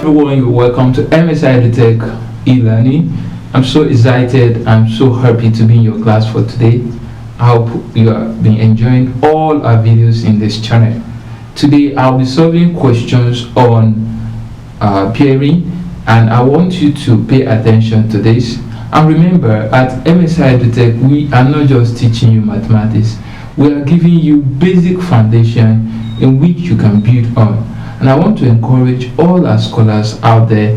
everyone, you're welcome to MSI EduTech e-learning. I'm so excited, I'm so happy to be in your class for today. I hope you have been enjoying all our videos in this channel. Today I'll be solving questions on pairing, and I want you to pay attention to this. And remember, at MSI EduTech we are not just teaching you mathematics, we are giving you basic foundation in which you can build on. And I want to encourage all our scholars out there,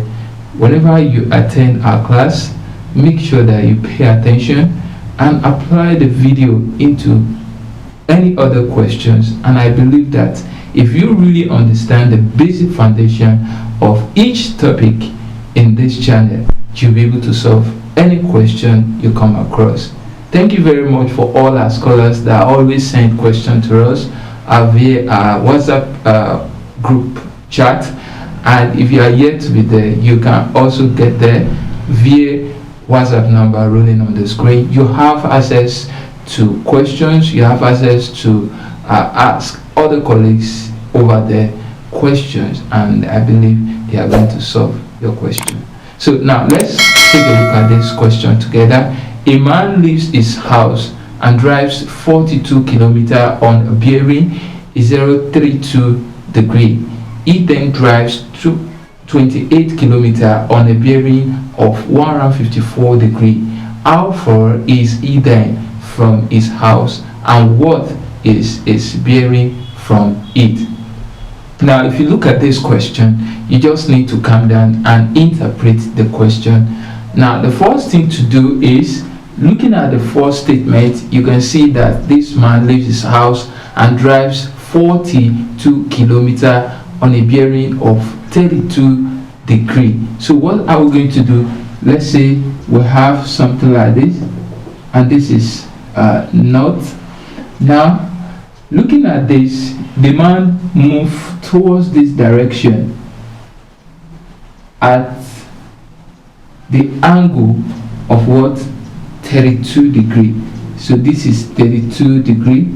whenever you attend our class, make sure that you pay attention and apply the video into any other questions. And I believe that if you really understand the basic foundation of each topic in this channel, you'll be able to solve any question you come across. Thank you very much for all our scholars that always send questions to us via our WhatsApp group chat. And if you are yet to be there, you can also get there via WhatsApp number rolling on the screen. You have access to questions, you have access to ask other colleagues over there questions, and I believe they are going to solve your question. So now let's take a look at this question together. A man leaves his house and drives 42 kilometers on a bearing 032 degree. He then drives 28 kilometers on a bearing of 154 degree. How far is he then from his house, and what is his bearing from it? Now, if you look at this question, you just need to calm down and interpret the question. Now, the first thing to do is, looking at the first statement, you can see that this man leaves his house and drives 42 kilometers on a bearing of 32 degree. So what are we going to do? Let's say we have something like this, and this is north. Now, looking at this, the man moves towards this direction at the angle of what? 32 degree. So this is 32 degree.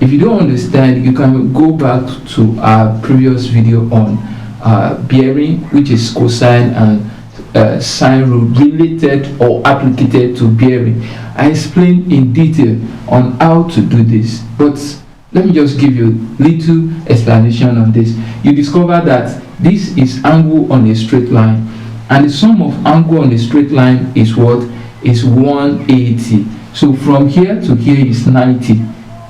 If you don't understand, you can go back to our previous video on bearing, which is cosine and sine rule related or applicated to bearing. I explained in detail on how to do this, but let me just give you a little explanation on this. You discover that this is angle on a straight line, and the sum of angle on a straight line is what? Is 180. So from here to here is 90.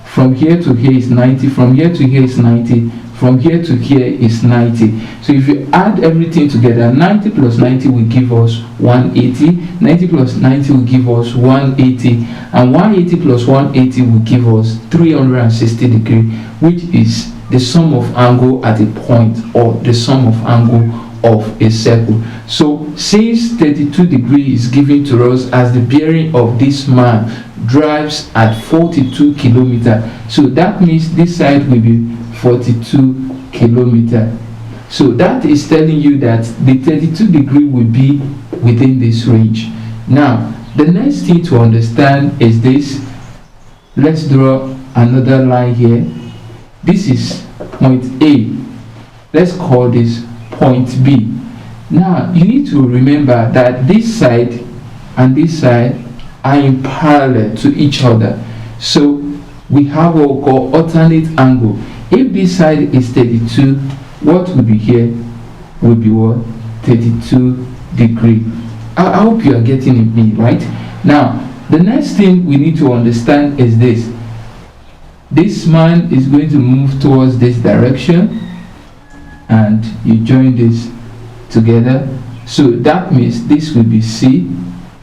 From here to here is 90. From here to here is 90. From here to here is 90. So if you add everything together, 90 plus 90 will give us 180. 90 plus 90 will give us 180. And 180 plus 180 will give us 360 degree, which is the sum of angle at a point, or the sum of angle of a circle. So since 32 degree is given to us as the bearing of this man drives at 42 kilometers, so that means this side will be 42 kilometers. So that is telling you that the 32 degree will be within this range. Now the next thing to understand is this. Let's draw another line here. This is point A. Let's call this point B. Now you need to remember that this side and this side are in parallel to each other, so we have what we call alternate angle. If this side is 32, what will be here will be what? 32 degree. I hope you are getting me right. Now the next thing we need to understand is this. This man is going to move towards this direction, and you join this together. So that means this will be C,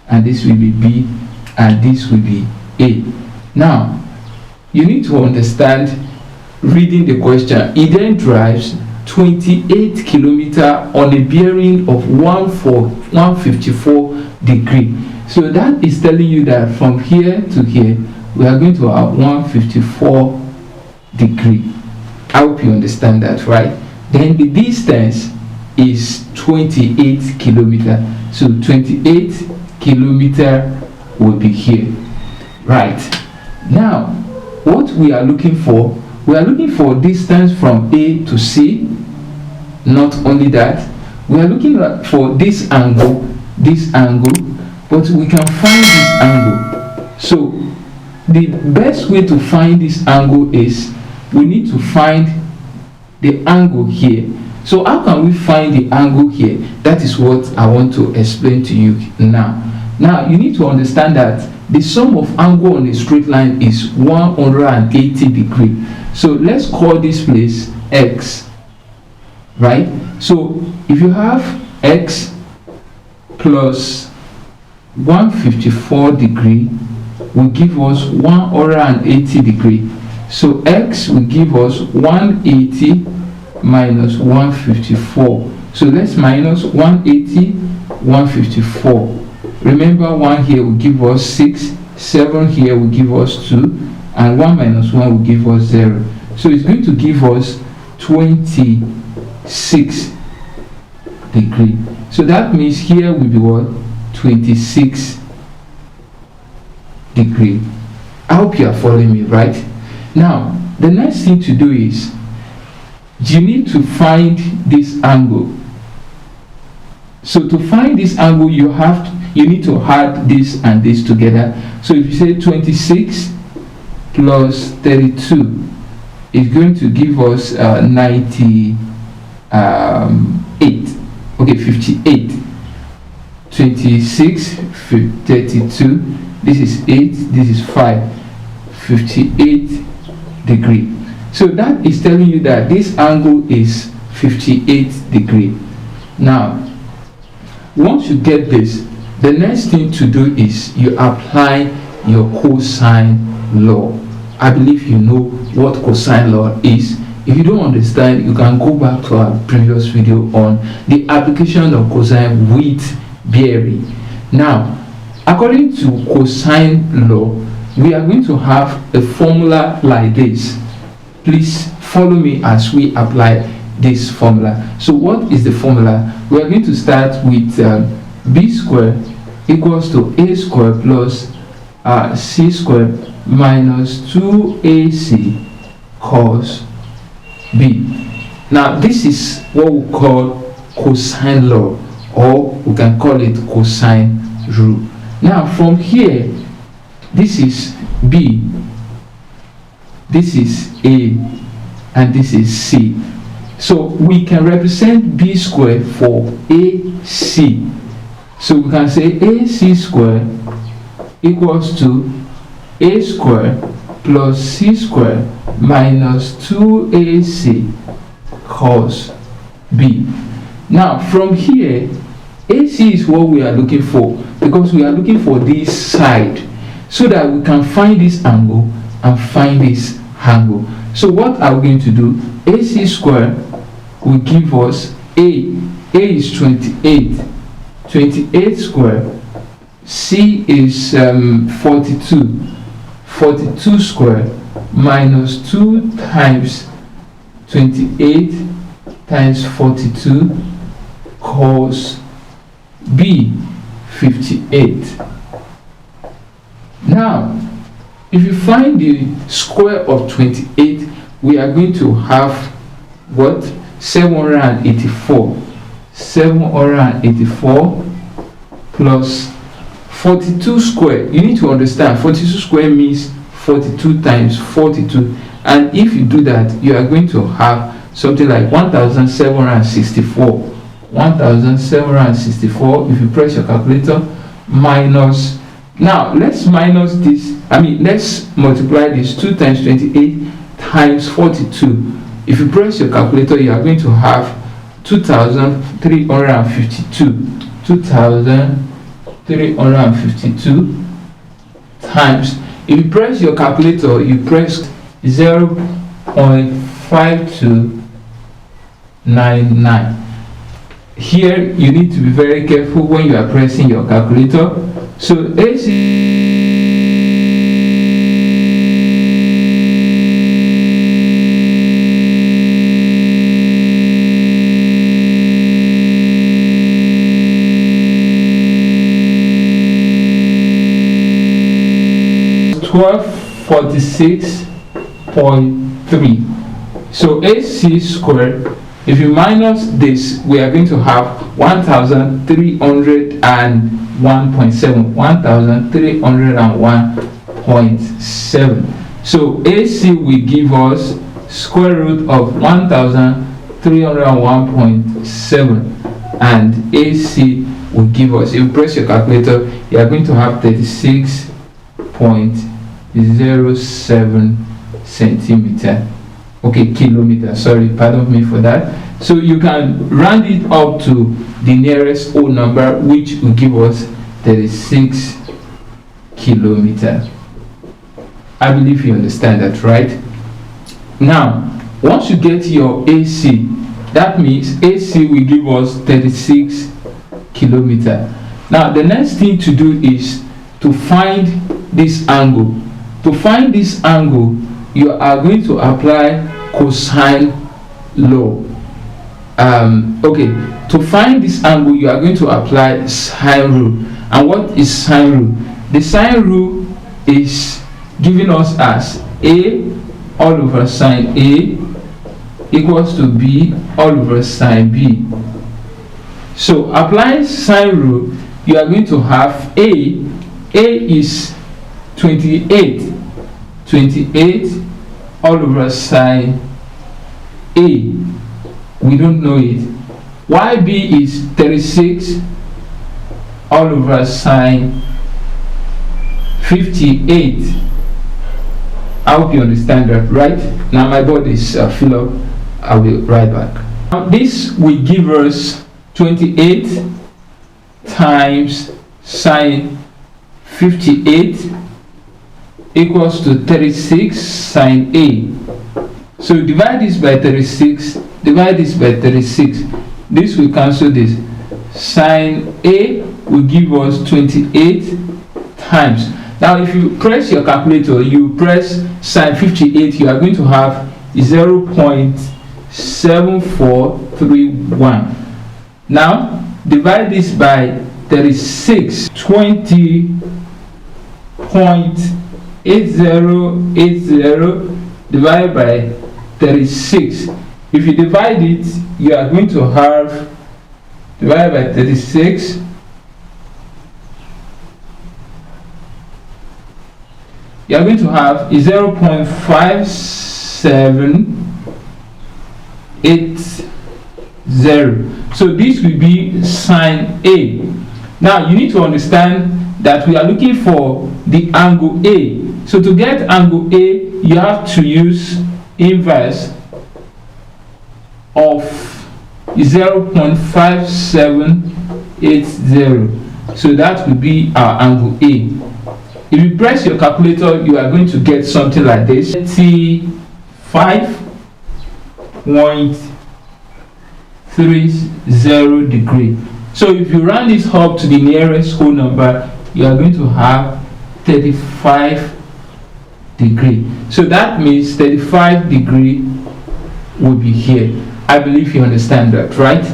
and this will be B, and this will be A. Now you need to understand, reading the question, he then drives 28 kilometers on a bearing of 154 degree. So that is telling you that from here to here we are going to have 154 degree. I hope you understand that, right? Then the distance is 28 kilometers. So 28 kilometers will be here, right? Now what we are looking for, we are looking for distance from A to C. Not only that, we are looking at for this angle, but we can find this angle. So the best way to find this angle is we need to find the angle here. So how can we find the angle here? That is what I want to explain to you now. Now you need to understand that the sum of angle on a straight line is 180 degrees. So let's call this place x, right? So if you have x plus 154 degree will give us 180 degree. So x will give us 180 minus 154. So let's minus 180, 154. Remember, 1 here will give us 6, 7 here will give us 2, and 1 minus 1 will give us 0. So it's going to give us 26 degree. So that means here will be what? 26 degree. I hope you are following me, right? Now, the next thing to do is you need to find this angle. So to find this angle, you need to add this and this together. So if you say 26 plus 32 is going to give us 98. Okay, 58. 26, 32. This is 8. This is 5. 58 degree. So that is telling you that this angle is 58 degree. Now, once you get this, the next thing to do is you apply your cosine law. I believe you know what cosine law is. If you don't understand, you can go back to our previous video on the application of cosine with bearing. Now, according to cosine law, we are going to have a formula like this. Please follow me as we apply this formula. So what is the formula? We are going to start with b squared equals to a squared plus c squared minus 2ac cos b. Now this is what we call cosine law, or we can call it cosine rule. Now from here, this is b, this is a, and this is c. So we can represent b squared for ac. So we can say ac squared equals to a squared plus c squared minus 2ac cos b. Now from here, AC is what we are looking for, because we are looking for this side so that we can find this angle and find this angle. So what are we going to do? AC squared will give us A is 28, 28 squared, C is 42, 42 squared minus 2 times 28 times 42 cos B 58. Now, if you find the square of 28, we are going to have what? 784. 784 plus 42 square. You need to understand 42 square means 42 times 42, and if you do that, you are going to have something like 1764. 1764. If you press your calculator, minus, now let's minus this, let's multiply this. 2 times 28 times 42. If you press your calculator, you are going to have 2352. 2352 times, if you press your calculator, you press 0.5299. Here you need to be very careful when you are pressing your calculator. So AC $1246.3. So AC squared If you minus this, we are going to have 1301.7. 1301.7. So AC will give us square root of 1301.7, and AC will give us, if you press your calculator, you are going to have 36.07 centimeter. Okay, kilometer, sorry, pardon me for that. So you can round it up to the nearest whole number, which will give us 36 kilometer. I believe you understand that, right? Now, once you get your AC, that means AC will give us 36 kilometer. Now, the next thing to do is to find this angle. To find this angle, you are going to apply cosine law. Okay, to find this angle, you are going to apply sine rule. And what is sine rule? The sine rule is giving us as A all over sine A equals to B all over sine B. So applying sine rule, you are going to have A is 28 all over sine A. We don't know it. YB is 36 all over sine 58. I hope you understand that, right? Now my body is fill up. I will be right back. Now this will give us 28 times sine 58 equals to 36 sine A. So divide this by 36, divide this by 36. This will cancel this. Sine A will give us 28 times. Now if you press your calculator, you press sine 58, you are going to have 0.7431. Now divide this by 36, 20.8080 divided by 36. If you divide it, you are going to have divided by 36. You are going to have 0.5780. So this will be sine A. Now you need to understand that we are looking for the angle A. So to get angle A, you have to use inverse of 0.5780. So that will be our angle A. If you press your calculator, you are going to get something like this: 35.30 degree. So if you round this up to the nearest whole number, you are going to have 35 degree. So that means 35 degree will be here. I believe you understand that, right?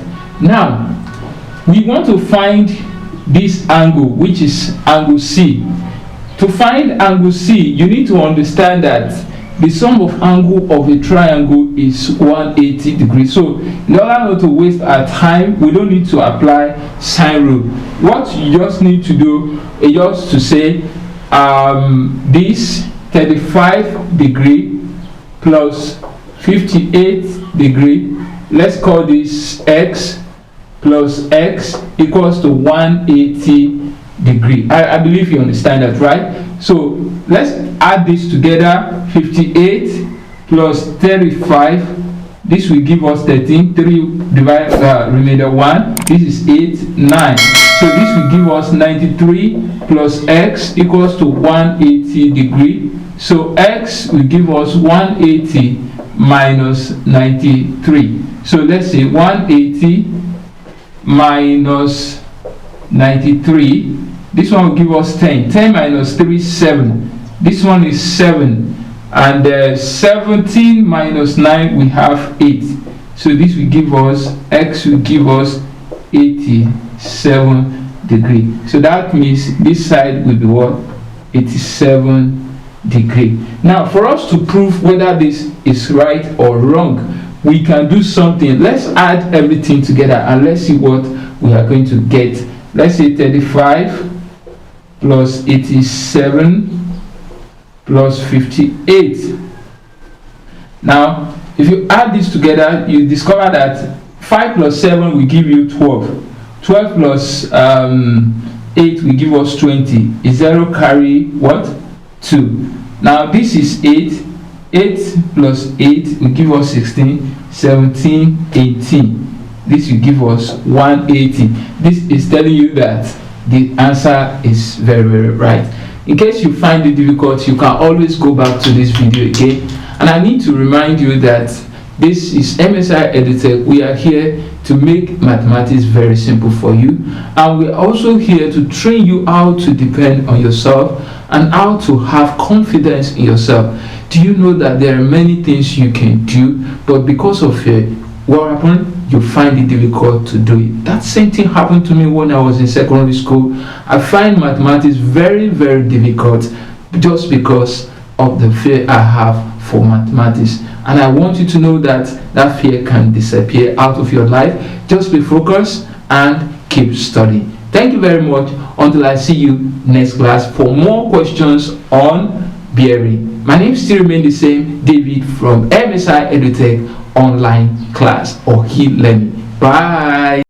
Now we want to find this angle, which is angle C. To find angle C, you need to understand that the sum of angle of a triangle is 180 degrees. So in order not to waste our time, we don't need to apply sine rule. What you just need to do is just to say this 35 degree plus 58 degree, let's call this x, plus x equals to 180 degree. I believe you understand that, right? So let's add this together. 58 plus 35, this will give us 13. 3 divide remainder 1, this is 8, 9. So this will give us 93 plus x equals to 180 degree. So x will give us 180 minus 93. So let's say 180 minus 93. This one will give us 10. 10 minus 3 is 7. This one is 7. And 17 minus 9 we have 8. So this will give us, x will give us 87 degree. So that means this side will be what? 87 degree. Now for us to prove whether this is right or wrong, we can do something. Let's add everything together and let's see what we are going to get. Let's say 35 plus 87 plus 58. Now if you add this together, you discover that 5 plus 7 will give you 12. 12 plus 8 will give us 20. Is 0 carry what? 2. Now this is 8. 8 plus 8 will give us 16. 17, 18. This will give us 180. This is telling you that the answer is very right. In case you find it difficult, you can always go back to this video again. And I need to remind you that this is MSI EduTech. We are here to make mathematics very simple for you, and we're also here to train you how to depend on yourself and how to have confidence in yourself. Do you know that there are many things you can do, but because of fear, what happened? You find it difficult to do it. That same thing happened to me when I was in secondary school. I find mathematics very difficult just because of the fear I have for mathematics. And I want you to know that that fear can disappear out of your life. Just be focused and keep studying. Thank you very much. Until I see you next class for more questions on bearing. My name still remains the same, David from MSI EduTech online class or e-learning. Bye.